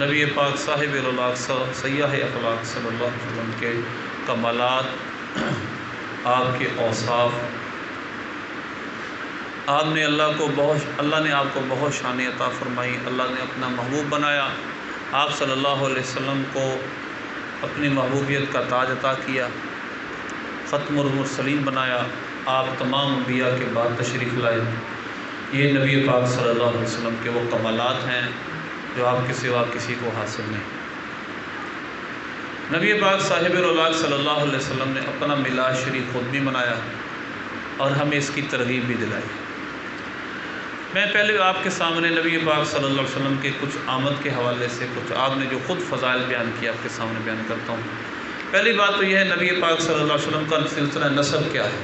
نبی پاک صاحب الاخلاق سیاح اخلاق صلی اللہ علیہ وسلم کے کمالات، آپ کے اوصاف، اللہ نے آپ کو بہت شان عطا فرمائی، اللہ نے اپنا محبوب بنایا، آپ صلی اللہ علیہ وسلم کو اپنی محبوبیت کا تاج عطا کیا، ختم المرسلین بنایا، آپ تمام انبیاء کے بعد تشریف لائے۔ یہ نبی پاک صلی اللہ علیہ وسلم کے وہ کمالات ہیں جو آپ کے سوا کسی کو حاصل نہیں۔ نبی پاک صاحب الاخلاق صلی اللہ علیہ وسلم نے اپنا میلاد شریف خود بھی منایا اور ہمیں اس کی ترغیب بھی دلائی۔ میں پہلے آپ کے سامنے نبی پاک صلی اللہ علیہ وسلم کے کچھ آمد کے حوالے سے کچھ آپ نے جو خود فضائل بیان کیا آپ کے سامنے بیان کرتا ہوں۔ پہلی بات تو یہ ہے نبی پاک صلی اللہ علیہ وسلم کا سلسلہ نسب کیا ہے۔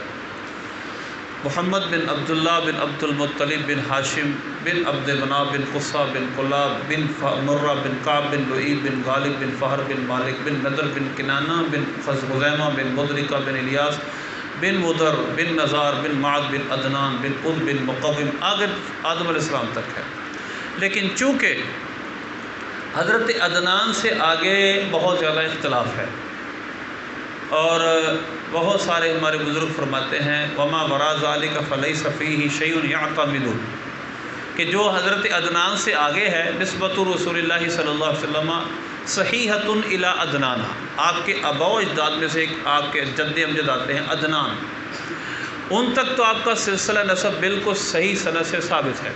محمد بن عبداللہ بن عبد المطلب بن ہاشم بن عبد مناف بن قصہ بن قلاب بن مرہ بن کعب بن لؤی بن غالب بن فہر بن مالک بن نضر بن کنانہ بن خزیمہ بن مدرکہ بن الیاس بن مدر بن نزار بن معد بن عدنان بن عد بن مقوم، آگے آدم علیہ السلام تک ہے۔ لیکن چونکہ حضرت عدنان سے آگے بہت زیادہ اختلاف ہے، اور بہت سارے ہمارے بزرگ فرماتے ہیں وما وراء ذلک فلیس فیہ شیء یعتمد، کہ جو حضرت عدنان سے آگے ہے نسبت رسول اللہ صلی اللہ علیہ وسلم صحیحۃ الی عدنان، آپ کے آباء و اجداد میں سے ایک آپ کے جد امجد آتے ہیں عدنان، ان تک تو آپ کا سلسلہ نسب بالکل صحیح سند سے ثابت ہے۔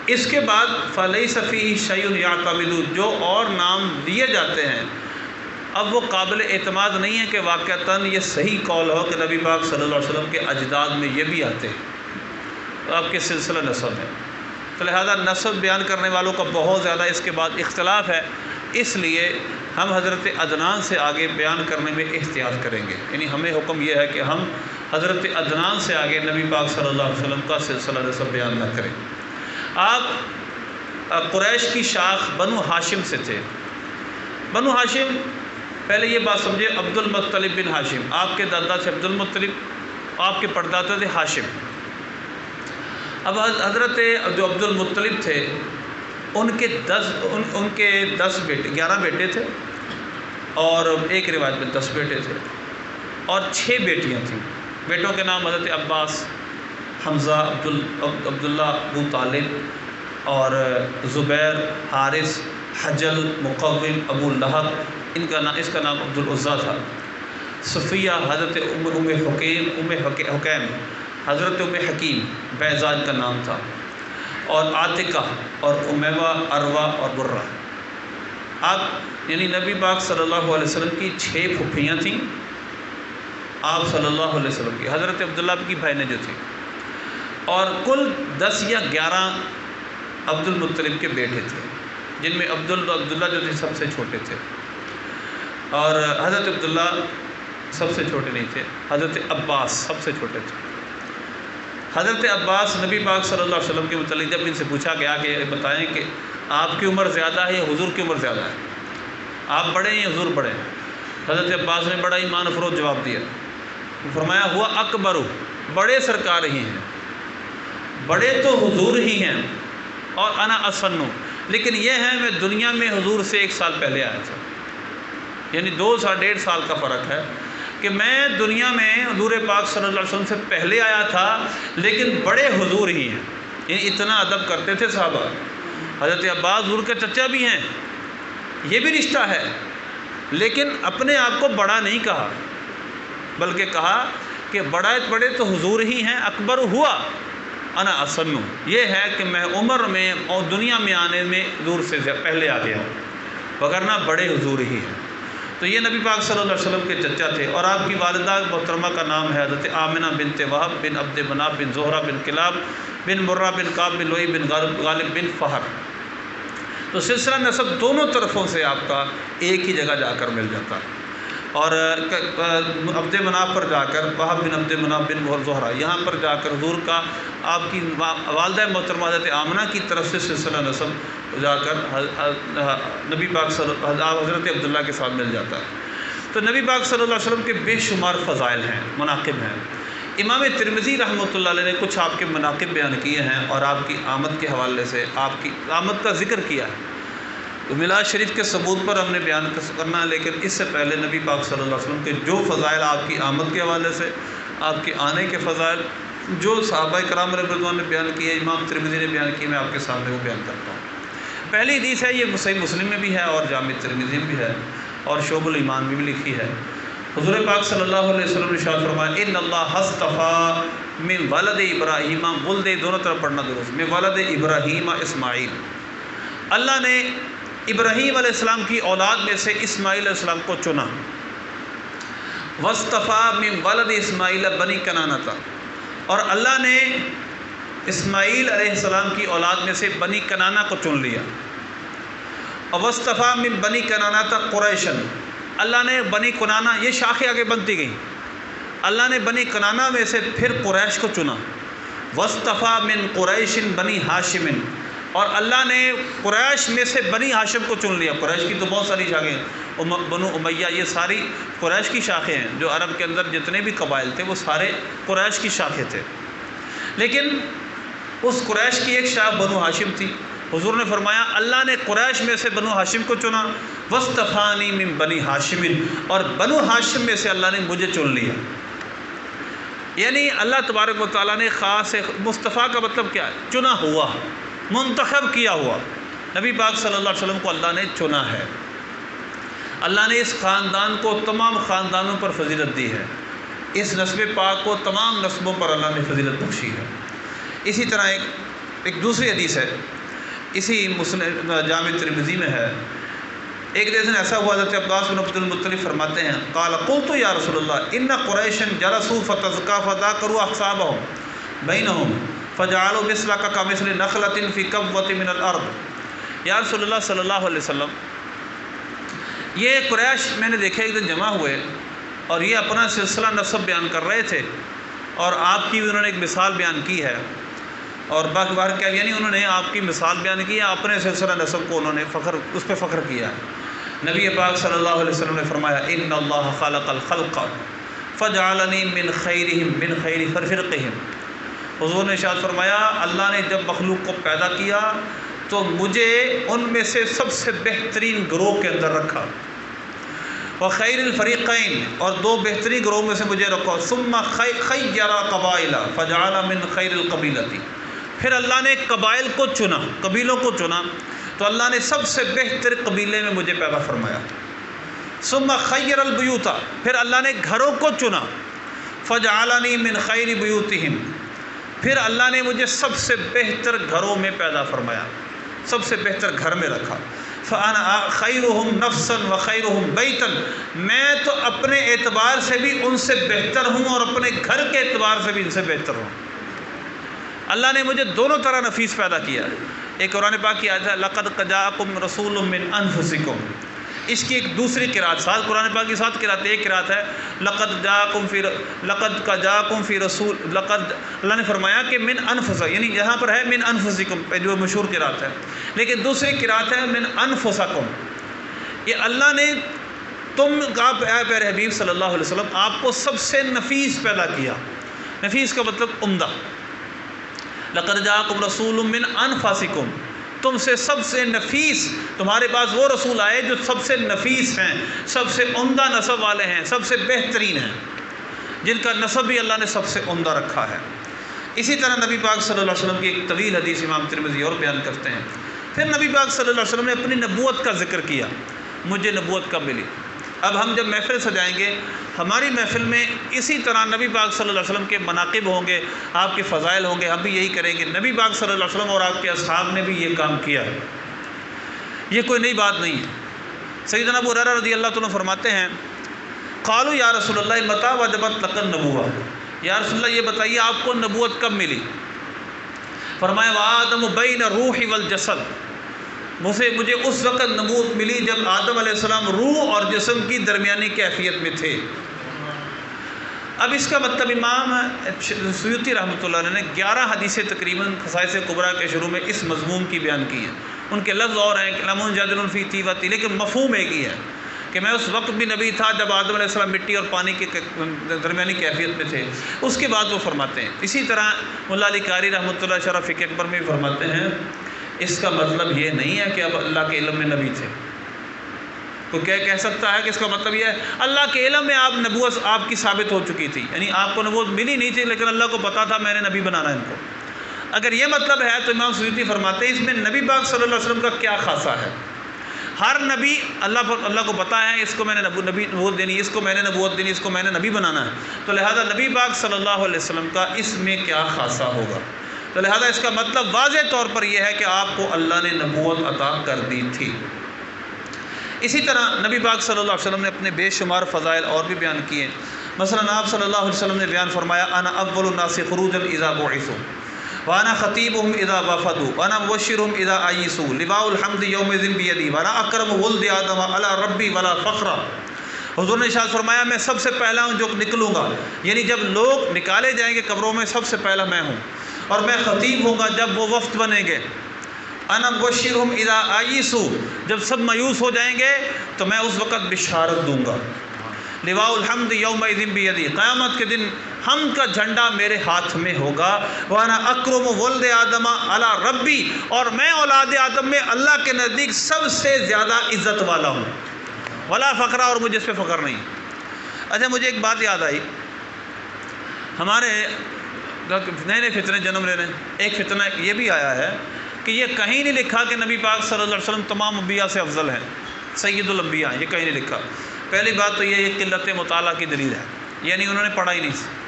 اس کے بعد فلیس فیہ شیء یعتمد، جو اور نام دیے جاتے ہیں اب وہ قابل اعتماد نہیں ہے کہ واقعتاً یہ صحیح قول ہو کہ نبی پاک صلی اللہ علیہ وسلم کے اجداد میں یہ بھی آتے ہیں، تو آپ کے سلسلہ نسب ہے۔ تو لہذا نسب بیان کرنے والوں کا بہت زیادہ اس کے بعد اختلاف ہے، اس لیے ہم حضرت عدنان سے آگے بیان کرنے میں احتیاط کریں گے، یعنی ہمیں حکم یہ ہے کہ ہم حضرت عدنان سے آگے نبی پاک صلی اللہ علیہ وسلم کا سلسلہ نسب بیان نہ کریں۔ آپ قریش کی شاخ بنو ہاشم سے تھے۔ بنو ہاشم، پہلے یہ بات سمجھے، عبد المطلب بن ہاشم، آپ کے دادا تھے عبد المطلب، آپ کے پردادا تھے ہاشم۔ اب حضرت جو عبد المطلب تھے ان کے 10 بیٹے 11 بیٹے تھے، اور ایک روایت میں 10 بیٹے تھے، اور 6 بیٹیاں تھیں۔ بیٹوں کے نام حضرت عباس، حمزہ، عبداللہ، ابو طالب، اور زبیر، حارث، حجل، مقوم، ابو لہب، اس کا نام عبد العزیٰ تھا۔ صفیہ، حضرت حکیم، حضرت حکیم، بیضاء کا نام تھا، اور عاتقہ، اور امیمہ، عروہ، اور برہ۔ آپ یعنی نبی پاک صلی اللہ علیہ وسلم کی 6 پھپھیاں تھیں آپ صلی اللہ علیہ وسلم کی، حضرت عبداللہ کی بہنیں جو تھیں، اور کل 10 یا 11 عبد المطلب کے بیٹے تھے، جن میں عبداللہ جو تھے سب سے چھوٹے تھے، اور حضرت عبداللہ سب سے چھوٹے نہیں تھے، حضرت عباس سب سے چھوٹے تھے۔ حضرت عباس نبی پاک صلی اللہ علیہ وسلم کے متعلق جب ان سے پوچھا گیا کہ بتائیں کہ آپ کی عمر زیادہ ہے یا حضور کی عمر زیادہ ہے، آپ بڑے ہیں یا حضور بڑے ہیں؟ حضرت عباس نے بڑا ایمان افروز جواب دیا، فرمایا ہوا اکبر، بڑے سرکار ہی ہیں، بڑے تو حضور ہی ہیں، اور انا اسن، لیکن یہ ہے میں دنیا میں حضور سے 1 سال پہلے آیا تھا، یعنی 2.5 سال کا فرق ہے کہ میں دنیا میں حضور پاک صلی اللہ علیہ وسلم سے پہلے آیا تھا، لیکن بڑے حضور ہی ہیں، یعنی اتنا ادب کرتے تھے صحابہ۔ حضرت عباس حضور کے چچا بھی ہیں، یہ بھی رشتہ ہے، لیکن اپنے آپ کو بڑا نہیں کہا، بلکہ کہا کہ بڑے تو حضور ہی ہیں، اکبر ہوا انا اسن، یہ ہے کہ میں عمر میں اور دنیا میں آنے میں حضور سے پہلے آ گیا ہوں، وگرنہ بڑے حضور ہی ہیں۔ تو یہ نبی پاک صلی اللہ علیہ وسلم کے چچا تھے، اور آپ کی والدہ محترمہ کا نام ہے حضرت آمنہ بنت وہب بن عبد مناف بن زہرہ بن کلاب بن مرہ بن کعب بن لؤی بن غالب بن فہر۔ تو سلسلہ نسب دونوں طرفوں سے آپ کا ایک ہی جگہ جا کر مل جاتا ہے، اور عبد مناف پر جا کر وہب بن عبد مناف بن زہرہ، یہاں پر جا کر حضور کا آپ کی والدہ محترمہ حضرت آمنہ کی طرف سے سلسلہ نسب جا کر نبی پاک حضرت عبداللہ کے ساتھ مل جاتا ہے۔ تو نبی پاک صلی اللہ علیہ وسلم کے بے شمار فضائل ہیں، مناقب ہیں۔ امام ترمذی رحمۃ اللہ علیہ نے کچھ آپ کے مناقب بیان کیے ہیں، اور آپ کی آمد کے حوالے سے آپ کی آمد کا ذکر کیا ہے۔ تو میلاد شریف کے ثبوت پر ہم نے بیان کرنا ہے، لیکن اس سے پہلے نبی پاک صلی اللہ علیہ وسلم کے جو فضائل آپ کی آمد کے حوالے سے، آپ کے آنے کے فضائل جو صحابہ کرام رضوان نے بیان کیے، امام ترمذی نے بیان کیے، میں آپ کے سامنے وہ بیان کرتا ہوں۔ پہلی حدیث ہے، یہ صحیح مسلم میں بھی ہے اور جامع ترمذی میں بھی ہے اور شعب الایمان میں بھی لکھی ہے۔ حضور پاک صلی اللہ علیہ وسلم نے ارشاد فرمایا ان اللہ اصطفیٰ من ولد ابراہیم، ولد دونوں طرف پڑھنا درست، من ولد ابراہیم اسماعیل، اللہ نے ابراہیم علیہ السلام کی اولاد میں سے اسماعیل علیہ السلام کو چنا۔ واصطفیٰ من ولد اسماعیل بنی کنانہ، اور اللہ نے اسماعیل علیہ السلام کی اولاد میں سے بنی کنانہ کو چن لیا۔ اور واصطفیٰ من بنی کنانہ قریشن، اللہ نے بنی کنانہ، یہ شاخیں آگے بنتی گئیں، اللہ نے بنی کنانہ میں سے پھر قریش کو چنا۔ واصطفیٰ من قریش بنی ہاشم، اور اللہ نے قریش میں سے بنی ہاشم کو چن لیا۔ قریش کی تو بہت ساری شاخیں ہیں، بنو امیہ، یہ ساری قریش کی شاخیں ہیں، جو عرب کے اندر جتنے بھی قبائل تھے وہ سارے قریش کی شاخیں تھے، لیکن اس قریش کی ایک شاخ بنو ہاشم تھی۔ حضور نے فرمایا اللہ نے قریش میں سے بنو ہاشم کو چنا، واصطفانی من بنی ہاشم، اور بنو ہاشم میں سے اللہ نے مجھے چن لیا۔ یعنی اللہ تبارک و تعالیٰ نے خاص، مصطفیٰ کا مطلب کیا ہے؟ چنا ہوا، منتخب کیا ہوا۔ نبی پاک صلی اللہ علیہ وسلم کو اللہ نے چنا ہے، اللہ نے اس خاندان کو تمام خاندانوں پر فضیلت دی ہے، اس نسب پاک کو تمام نسبوں پر اللہ نے فضیلت بخشی ہے۔ اسی طرح ایک دوسری حدیث ہے، اسی مسلم جامع ترمذی میں ہے، ایک دن ایسا ہوا حضرت عباس بن عبد المطلب فرماتے ہیں قال قلت یا رسول اللہ ان قریشا جلسوا فتزکا فذاکروا احسابهم بینہم فجعلوا مثلک کمثل نخلۃ فی کبوۃ من الارض۔ یا رسول اللہ صلی اللہ علیہ وسلم، یہ قریش میں نے دیکھا ایک دن جمع ہوئے اور یہ اپنا سلسلہ نسب بیان کر رہے تھے، اور آپ کی انہوں نے ایک مثال بیان کی ہے، اور باقی بار کیا، یعنی انہوں نے آپ کی مثال بیان کی ہے، اپنے سلسلہ نسب کو انہوں نے اس پہ فخر کیا ہے۔ نبی پاک صلی اللہ علیہ وسلم نے فرمایا ان اللہ خلق الخلق فجعلنی من خیرہم من خیر فرقہم۔ حضور نے ارشاد فرمایا اللہ نے جب مخلوق کو پیدا کیا تو مجھے ان میں سے سب سے بہترین گروہ کے اندر رکھا، وخیر الفریقین، اور دو بہترین گروہ میں سے مجھے رکھا، ثم خیر قبائل فجعل من خیر القبیلۃ، پھر اللہ نے قبائل کو چنا، قبیلوں کو چنا، تو اللہ نے سب سے بہتر قبیلے میں مجھے پیدا فرمایا۔ ثم خیر البیوت، پھر اللہ نے گھروں کو چنا، فجعلنی من خیر بیوتہم، پھر اللہ نے مجھے سب سے بہتر گھروں میں پیدا فرمایا، سب سے بہتر گھر میں رکھا۔ فانا خیرہم نفسا وخیرہم بیتا، میں تو اپنے اعتبار سے بھی ان سے بہتر ہوں اور اپنے گھر کے اعتبار سے بھی ان سے بہتر ہوں۔ اللہ نے مجھے دونوں طرح نفیس پیدا کیا۔ ایک قرآن پاک کی آیت ہے لقد جاءکم رسول من انفسکم، اس کی ایک دوسری قرات، ساتھ قرآن پاک کی ساتھ قرات، ایک قرات ہے لقد جاءکم فی رسول، لقد اللہ نے فرمایا کہ من انفس، یعنی یہاں پر ہے من انفسکم جو مشہور قرات ہے، لیکن دوسری قرات ہے من انفسکم، یہ اللہ نے آپ اے پیارے حبیب صلی اللہ علیہ وسلم آپ کو سب سے نفیس پیدا کیا۔ نفیس کا مطلب عمدہ۔ لقد جاءکم رسول من انفسکم، تم سے سب سے نفیس، تمہارے پاس وہ رسول آئے جو سب سے نفیس ہیں، سب سے عمدہ نسب والے ہیں، سب سے بہترین ہیں، جن کا نسب بھی اللہ نے سب سے عمدہ رکھا ہے۔ اسی طرح نبی پاک صلی اللہ علیہ وسلم کی ایک طویل حدیث امام ترمذی اور بیان کرتے ہیں، پھر نبی پاک صلی اللہ علیہ وسلم نے اپنی نبوت کا ذکر کیا، مجھے نبوت کب ملی۔ اب ہم جب محفل سجائیں گے، ہماری محفل میں اسی طرح نبی پاک صلی اللہ علیہ وسلم کے مناقب ہوں گے، آپ کے فضائل ہوں گے، ہم بھی یہی کریں گے۔ نبی پاک صلی اللہ علیہ وسلم اور آپ کے اصحاب نے بھی یہ کام کیا ہے، یہ کوئی نئی بات نہیں ہے۔ سیدنا ابو ہریرہ رضی اللہ عنہ فرماتے ہیں قالوا یا رسول اللہ متى وجبت لك النبوہ، یا رسول اللہ یہ بتائیے آپ کو نبوت کب ملی؟ فرمایا وآدم بین الروح والجسد، مجھے اس وقت نبوت ملی جب آدم علیہ السلام روح اور جسم کی درمیانی کیفیت میں تھے۔ اب اس کا مطلب امام سیوطی رحمۃ اللہ علیہ نے 11 حدیثیں تقریباً خصائص کبریٰ کے شروع میں اس مضمون کی بیان کی ہیں، ان کے لفظ اور ہیں کہ لم جادل فی طیبتی، لیکن مفہوم ایک ہی ہے کہ میں اس وقت بھی نبی تھا جب آدم علیہ السلام مٹی اور پانی کے درمیانی کیفیت میں تھے۔ اس کے بعد وہ فرماتے ہیں، اسی طرح مولا علی قاری رحمۃ اللہ شرح فقہ اکبر میں بھی فرماتے ہیں اس کا مطلب یہ نہیں ہے کہ اب اللہ کے علم میں نبی تھے۔ تو کیا کہہ سکتا ہے کہ اس کا مطلب یہ ہے اللہ کے علم میں آپ نبوت آپ کی ثابت ہو چکی تھی، یعنی آپ کو نبوت ملی نہیں تھی لیکن اللہ کو پتہ تھا میں نے نبی بنانا ہے ان کو۔ اگر یہ مطلب ہے تو امام سیوطی فرماتے ہیں اس میں نبی پاک صلی اللہ علیہ وسلم کا کیا خاصہ ہے؟ ہر نبی اللہ کو پتہ ہے اس کو میں نے نبوت دینی، اس کو میں نے نبوت دینی، اس کو میں نے نبی بنانا ہے، تو لہذا نبی پاک صلی اللہ علیہ وسلم کا اس میں کیا خاصہ ہوگا؟ تو لہذا اس کا مطلب واضح طور پر یہ ہے کہ آپ کو اللہ نے نبوت عطا کر دی تھی۔ اسی طرح نبی پاک صلی اللہ علیہ وسلم نے اپنے بے شمار فضائل اور بھی بیان کیے۔ مثلا آپ صلی اللہ علیہ وسلم نے بیان فرمایا انا اول الناس خروجا اذا بعثوا وانا خطیبهم اذا وفدوا وانا مبشرهم اذا عیسوا لواء الحمد یومئذ بیدی وانا اکرم ولد آدم علی ربی ولا فخر۔ حضور نے ارشاد فرمایا میں سب سے پہلا ہوں جو نکلوں گا، یعنی جب لوگ نکالے جائیں گے قبروں میں سب سے پہلا میں ہوں، اور میں خطیب ہوں گا جب وہ وفد بنیں گے۔ انا مبشرهم اذا عیسوا، جب سب مایوس ہو جائیں گے تو میں اس وقت بشارت دوں گا۔ لواء الحمد یومئذ بیدی، قیامت کے دن حمد کا جھنڈا میرے ہاتھ میں ہوگا۔ وانا اکرم ولد آدم علی ربی، اور میں اولاد آدم میں اللہ کے نزدیک سب سے زیادہ عزت والا ہوں۔ ولا فقرہ، اور مجھے اس پہ فخر نہیں۔ اچھا مجھے ایک بات یاد آئی، ہمارے نئے نئے فتنے جنم لے رہے ہیں۔ ایک فتنہ یہ بھی آیا ہے کہ یہ کہیں نہیں لکھا کہ نبی پاک صلی اللہ علیہ وسلم تمام انبیاء سے افضل ہیں، سید الانبیاء ہیں، یہ کہیں نہیں لکھا۔ پہلی بات تو یہ قلت مطالعہ کی دلیل ہے، یعنی انہوں نے پڑھا ہی نہیں۔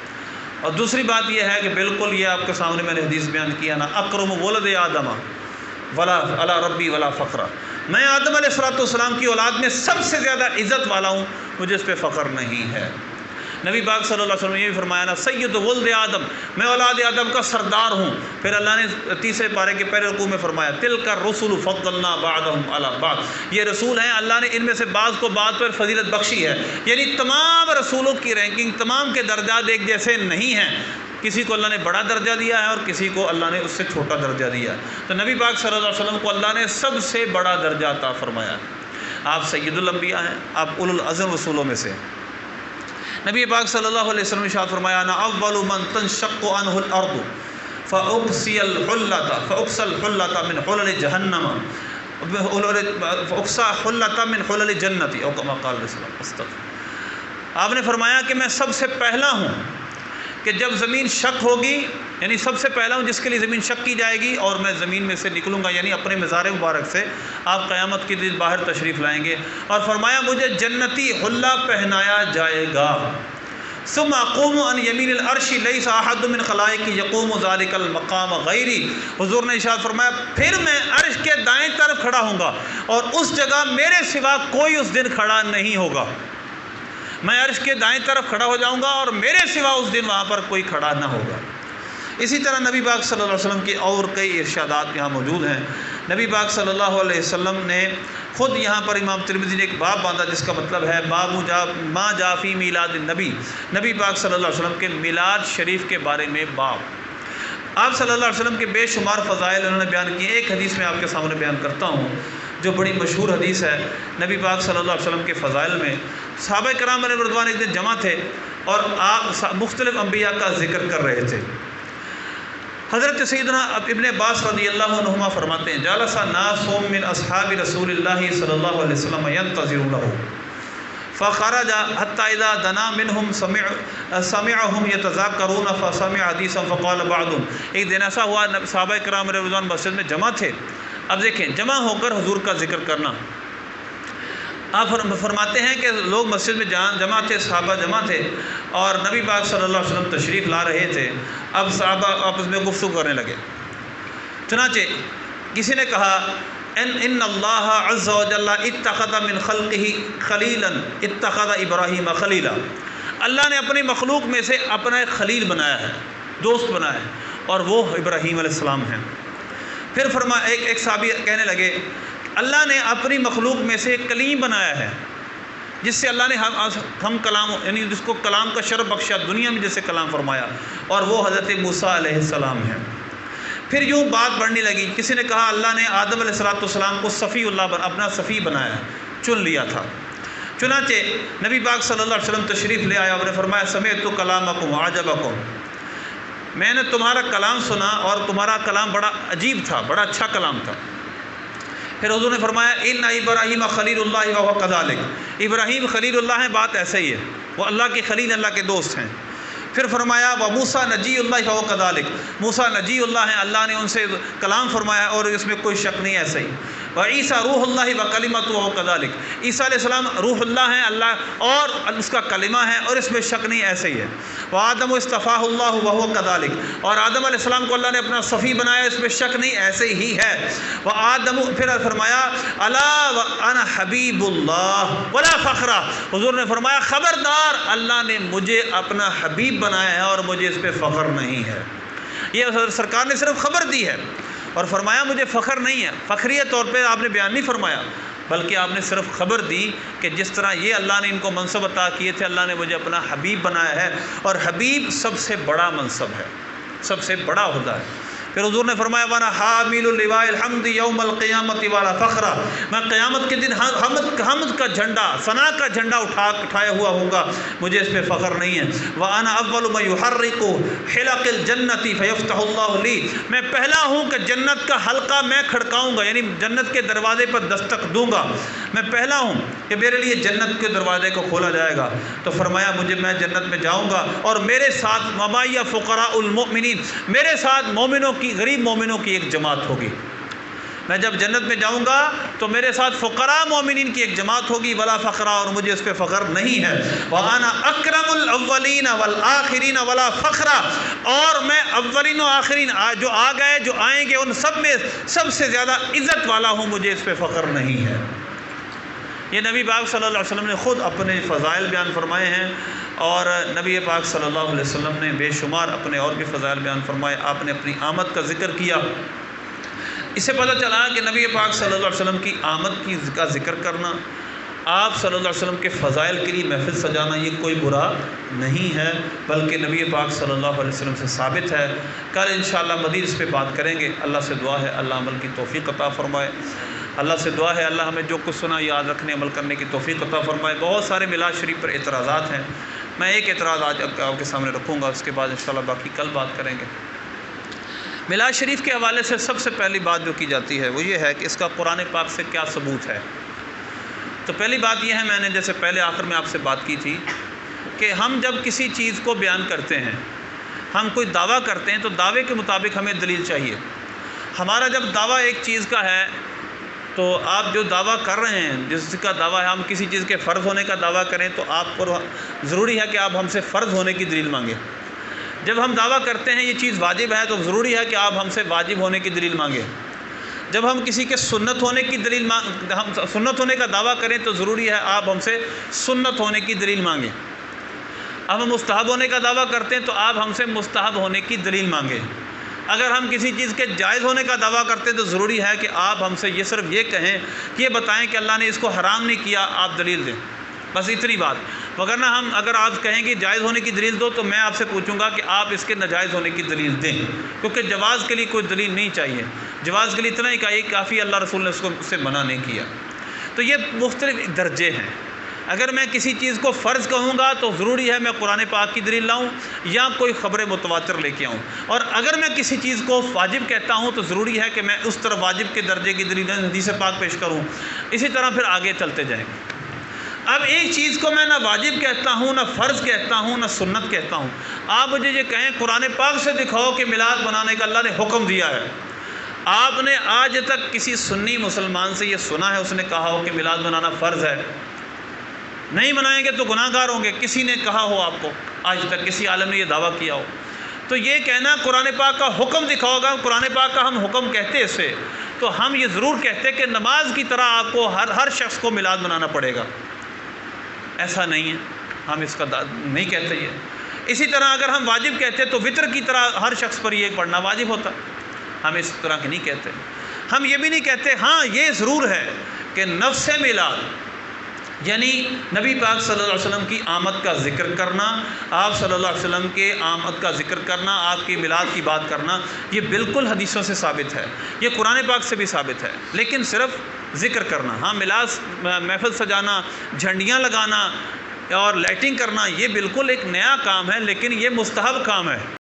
اور دوسری بات یہ ہے کہ بالکل یہ آپ کے سامنے میں نے حدیث بیان کیا نا اکرم ولد آدم ولا علی ربی ولا فخر، میں آدم علیہ السلام کی اولاد میں سب سے زیادہ عزت والا ہوں، مجھے اس پہ فخر نہیں ہے۔ نبی پاک صلی اللہ علیہ وسلم نے یہ بھی فرمایا نا سید ولد آدم، میں اولاد آدم کا سردار ہوں۔ پھر اللہ نے تیسرے پارے کے پہلے رکوع میں فرمایا تلک الرسل فضلنا بعضهم علی بعض، یہ رسول ہیں اللہ نے ان میں سے بعض کو بعض پر فضیلت بخشی ہے، یعنی تمام رسولوں کی رینکنگ، تمام کے درجات ایک جیسے نہیں ہیں، کسی کو اللہ نے بڑا درجہ دیا ہے اور کسی کو اللہ نے اس سے چھوٹا درجہ دیا ہے۔ تو نبی پاک صلی اللہ علیہ وسلم کو اللہ نے سب سے بڑا درجہ عطا فرمایا۔ آپ سید الانبیاء ہیں، آپ اولو العزم رسولوں میں سے۔ نبی پاک صلی اللہ علیہ وسلم نے ارشاد فرمایا انا اول من تنشق عنه الارض فاقصي الحلة من حلل جہنم فاقصى حلة من حلل الجنة او كما قال رسول اللہ۔ آپ نے فرمایا کہ میں سب سے پہلا ہوں کہ جب زمین شق ہوگی، یعنی سب سے پہلا ہوں جس کے لیے زمین شق کی جائے گی، اور میں زمین میں سے نکلوں گا، یعنی اپنے مزار مبارک سے آپ قیامت کے دن باہر تشریف لائیں گے، اور فرمایا مجھے جنتی حلہ پہنایا جائے گا۔ ثم اقوم عن یمین العرش لیس احد من خلائق یقوم ذلک المقام غیری، حضور نے ارشاد فرمایا پھر میں عرش کے دائیں طرف کھڑا ہوں گا اور اس جگہ میرے سوا کوئی اس دن کھڑا نہیں ہوگا۔ میں عرش کے دائیں طرف کھڑا ہو جاؤں گا اور میرے سوا اس دن وہاں پر کوئی کھڑا نہ ہوگا۔ اسی طرح نبی پاک صلی اللہ علیہ وسلم کی اور کئی ارشادات یہاں موجود ہیں۔ نبی پاک صلی اللہ علیہ وسلم نے خود یہاں پر امام ترمذی نے ایک باب باندھا جس کا مطلب ہے ما جاء فی میلاد النبی، نبی پاک صلی اللہ علیہ وسلم کے میلاد شریف کے بارے میں باب۔ آپ صلی اللہ علیہ وسلم کے بے شمار فضائل انہوں نے بیان کیے۔ ایک حدیث میں آپ کے سامنے بیان کرتا ہوں جو بڑی مشہور حدیث ہے نبی پاک صلی اللہ علیہ وسلم کے فضائل میں۔ صحابہ کرام علیہ رضوان ایک دن جمع تھے اور آپ مختلف انبیاء کا ذکر کر رہے تھے۔ حضرت سیدنا ابن عباس رضی اللہ عنہما فرماتے ہیں جالس ناس من اصحاب رسول اللہ صلی اللہ علیہ وسلم ينتظرون له فخرج حتى اذا دنا منهم سمعهم يتذاكرون فسمع حديثا فقال بعضهم، ایک دن ایسا ہوا صحابہ کرام رضی اللہ عنہم مسجد میں جمع تھے۔ اب دیکھیں جمع ہو کر حضور کا ذکر کرنا، آپ فرماتے ہیں کہ لوگ مسجد میں جمع تھے، صحابہ جمع تھے اور نبی پاک صلی اللہ علیہ وسلم تشریف لا رہے تھے۔ اب صحابہ آپس میں گفتگو کرنے لگے، چنانچہ کسی نے کہا ان اللہ عز و جل اتخذ من خلقہ خلیلا اتخذ ابراہیم خلیلا، اللہ نے اپنی مخلوق میں سے اپنا ایک خلیل بنایا ہے، دوست بنایا ہے، اور وہ ابراہیم علیہ السلام ہیں۔ پھر ایک صحابی کہنے لگے اللہ نے اپنی مخلوق میں سے ایک کلیم بنایا ہے جس سے اللہ نے ہم کلام، یعنی جس کو کلام کا شرف بخشا، دنیا میں جسے کلام فرمایا، اور وہ حضرت موسیٰ علیہ السلام ہیں۔ پھر یوں بات بڑھنے لگی، کسی نے کہا اللہ نے آدم علیہ السلام کو صفی اللہ اپنا صفی بنایا، چن لیا تھا۔ چنانچہ نبی پاک صلی اللہ علیہ وسلم تشریف لے آیا اور نے فرمایا سمعت کلامکم وعجبکم، میں نے تمہارا کلام سنا اور تمہارا کلام بڑا عجیب تھا، بڑا اچھا کلام تھا۔ پھر حضور نے فرمایا ان ابراہیم خلیل اللہ وهو كذلك، ابراہیم خلیل اللہ ہیں، بات ایسے ہی ہے، وہ اللہ کے خلیل، اللہ کے دوست ہیں۔ پھر فرمایا وموسیٰ نجی اللہ وهو كذلك، موسیٰ نجی اللہ ہیں، اللہ نے ان سے کلام فرمایا اور اس میں کوئی شک نہیں، ایسے ہی۔ وعیسیٰ روح اللہ وکلمتہ وهو كذلك، عیسیٰ علیہ السلام روح اللہ ہیں، اللہ اور اس کا کلمہ ہے، اور اس میں شک نہیں، ایسے ہی ہے۔ وآدم اصطفاہ اللہ وهو كذلك، اور آدم علیہ السلام کو اللہ نے اپنا صفی بنایا، اس میں شک نہیں، ایسے ہی ہے۔ وآدم، پھر فرمایا الا وانا حبیب اللہ ولا فخر، حضور نے فرمایا خبردار، اللہ نے مجھے اپنا حبیب بنایا ہے اور مجھے اس پہ فخر نہیں ہے۔ یہ سرکار نے صرف خبر دی ہے اور فرمایا مجھے فخر نہیں ہے، فخریہ طور پہ آپ نے بیان نہیں فرمایا، بلکہ آپ نے صرف خبر دی کہ جس طرح یہ اللہ نے ان کو منصب عطا کیے تھے، اللہ نے مجھے اپنا حبیب بنایا ہے، اور حبیب سب سے بڑا منصب ہے، سب سے بڑا عہدہ ہے۔ پھر حضور نے فرمایا وانا حامل اللواء الحمد یوم القیامت والا فخر، میں قیامت کے دن حمد کا جھنڈا، ثنا کا جھنڈا اٹھایا ہوا ہوں گا، مجھے اس پہ فخر نہیں ہے۔ وانا اول من یحرق حلق الجنت فیفتح اللہ لی، میں پہلا ہوں کہ جنت کا حلقہ میں کھڑکاؤں گا، یعنی جنت کے دروازے پر دستک دوں گا، میں پہلا ہوں کہ میرے لیے جنت کے دروازے کو کھولا جائے گا۔ تو فرمایا میں جنت میں جاؤں گا اور میرے ساتھ مبایا فقراء المؤمنین، میرے ساتھ مومنوں کی، غریب مومنوں کی ایک جماعت ہوگی۔ میں جب جنت میں جاؤں گا تو میرے ساتھ فقراء مومنین کی ایک جماعت ہوگی، ولا فخرا، اور مجھے اس پہ فخر نہیں ہے۔ وانا اکرم الاولین والآخرین ولا فخرا، اور میں اولین و آخرین جو آ گئے، جو آئیں گے، ان سب میں سب سے زیادہ عزت والا ہوں، مجھے اس پہ فخر نہیں ہے۔ یہ نبی پاک صلی اللہ علیہ وسلم نے خود اپنے فضائل بیان فرمائے ہیں، اور نبی پاک صلی اللہ علیہ وسلم نے بے شمار اپنے اور بھی فضائل بیان فرمائے۔ آپ نے اپنی آمد کا ذکر کیا، اس سے پتہ چلا کہ نبی پاک صلی اللہ علیہ وسلم کی آمد کا ذکر کرنا، آپ صلی اللہ علیہ وسلم کے فضائل کے لیے محفل سجانا، یہ کوئی برا نہیں ہے، بلکہ نبی پاک صلی اللہ علیہ وسلم سے ثابت ہے۔ کل انشاءاللہ مزید اس پہ بات کریں گے۔ اللہ سے دعا ہے اللہ عمل کی توفیق عطا فرمائے، اللہ سے دعا ہے اللہ ہمیں جو کچھ سنا یاد رکھنے، عمل کرنے کی توفیق عطا فرمائے۔ بہت سارے میلاد شریف پر اعتراضات ہیں، میں ایک اعتراض آج آپ کے سامنے رکھوں گا، اس کے بعد انشاءاللہ باقی کل بات کریں گے۔ میلاد شریف کے حوالے سے سب سے پہلی بات جو کی جاتی ہے وہ یہ ہے کہ اس کا قرآن پاک سے کیا ثبوت ہے۔ تو پہلی بات یہ ہے، میں نے جیسے پہلے آخر میں آپ سے بات کی تھی کہ ہم جب کسی چیز کو بیان کرتے ہیں، ہم کوئی دعویٰ کرتے ہیں تو دعوے کے مطابق ہمیں دلیل چاہیے۔ ہمارا جب دعویٰ ایک چیز کا ہے تو آپ جو دعویٰ کر رہے ہیں، جس کا دعویٰ ہے، ہم کسی چیز کے فرض ہونے کا دعویٰ کریں تو آپ کو ضروری ہے کہ آپ ہم سے فرض ہونے کی دلیل مانگیں۔ جب ہم دعویٰ کرتے ہیں یہ چیز واجب ہے تو ضروری ہے کہ آپ ہم سے واجب ہونے کی دلیل مانگیں۔ جب ہم کسی کے سنت ہونے کی دلیل ہم سنت ہونے کا دعویٰ کریں تو ضروری ہے آپ ہم سے سنت ہونے کی دلیل مانگیں۔ اب ہم مستحب ہونے کا دعویٰ کرتے ہیں تو آپ ہم سے مستحب ہونے کی دلیل مانگیں۔ اگر ہم کسی چیز کے جائز ہونے کا دعویٰ کرتے ہیں تو ضروری ہے کہ آپ ہم سے یہ صرف یہ کہیں کہ یہ بتائیں کہ اللہ نے اس کو حرام نہیں کیا، آپ دلیل دیں، بس اتنی بات۔ وگرنہ اگر آپ کہیں کہ جائز ہونے کی دلیل دو تو میں آپ سے پوچھوں گا کہ آپ اس کے ناجائز ہونے کی دلیل دیں، کیونکہ جواز کے لیے کوئی دلیل نہیں چاہیے، جواز کے لیے اتنا ہی کافی، اللہ رسول نے اس کو سے منع نہیں کیا۔ تو یہ مختلف درجے ہیں۔ اگر میں کسی چیز کو فرض کہوں گا تو ضروری ہے میں قرآن پاک کی دلیل لاؤں یا کوئی خبر متواتر لے کے آؤں، اور اگر میں کسی چیز کو واجب کہتا ہوں تو ضروری ہے کہ میں اس طرح واجب کے درجے کی دلیل حدیث پاک پیش کروں۔ اسی طرح پھر آگے چلتے جائیں گے۔ اب ایک چیز کو میں نہ واجب کہتا ہوں، نہ فرض کہتا ہوں، نہ سنت کہتا ہوں۔ آپ مجھے یہ کہیں قرآن پاک سے دکھاؤ کہ میلاد منانے کا اللہ نے حکم دیا ہے۔ آپ نے آج تک کسی سنی مسلمان سے یہ سنا ہے اس نے کہا ہو کہ میلاد منانا فرض ہے؟ نہیں منائیں گے تو گناہ گار ہوں گے۔ کسی نے کہا ہو آپ کو آج تک، کسی عالم نے یہ دعویٰ کیا ہو؟ تو یہ کہنا قرآن پاک کا حکم دکھاؤ گا، قرآن پاک کا ہم حکم کہتے اسے، تو ہم یہ ضرور کہتے کہ نماز کی طرح آپ کو ہر شخص کو میلاد منانا پڑے گا۔ ایسا نہیں ہے، ہم اس کا نہیں کہتے یہ۔ اسی طرح اگر ہم واجب کہتے تو وطر کی طرح ہر شخص پر یہ پڑھنا واجب ہوتا، ہم اس طرح کے نہیں کہتے۔ ہم یہ بھی نہیں کہتے، ہاں یہ ضرور ہے کہ نفس میلاد یعنی نبی پاک صلی اللہ علیہ وسلم کی آمد کا ذکر کرنا، آپ صلی اللہ علیہ وسلم کے آمد کا ذکر کرنا، آپ کی میلاد کی بات کرنا، یہ بالکل حدیثوں سے ثابت ہے، یہ قرآن پاک سے بھی ثابت ہے۔ لیکن صرف ذکر کرنا، ہاں میلاد محفل سجانا، جھنڈیاں لگانا اور لائٹنگ کرنا یہ بالکل ایک نیا کام ہے، لیکن یہ مستحب کام ہے۔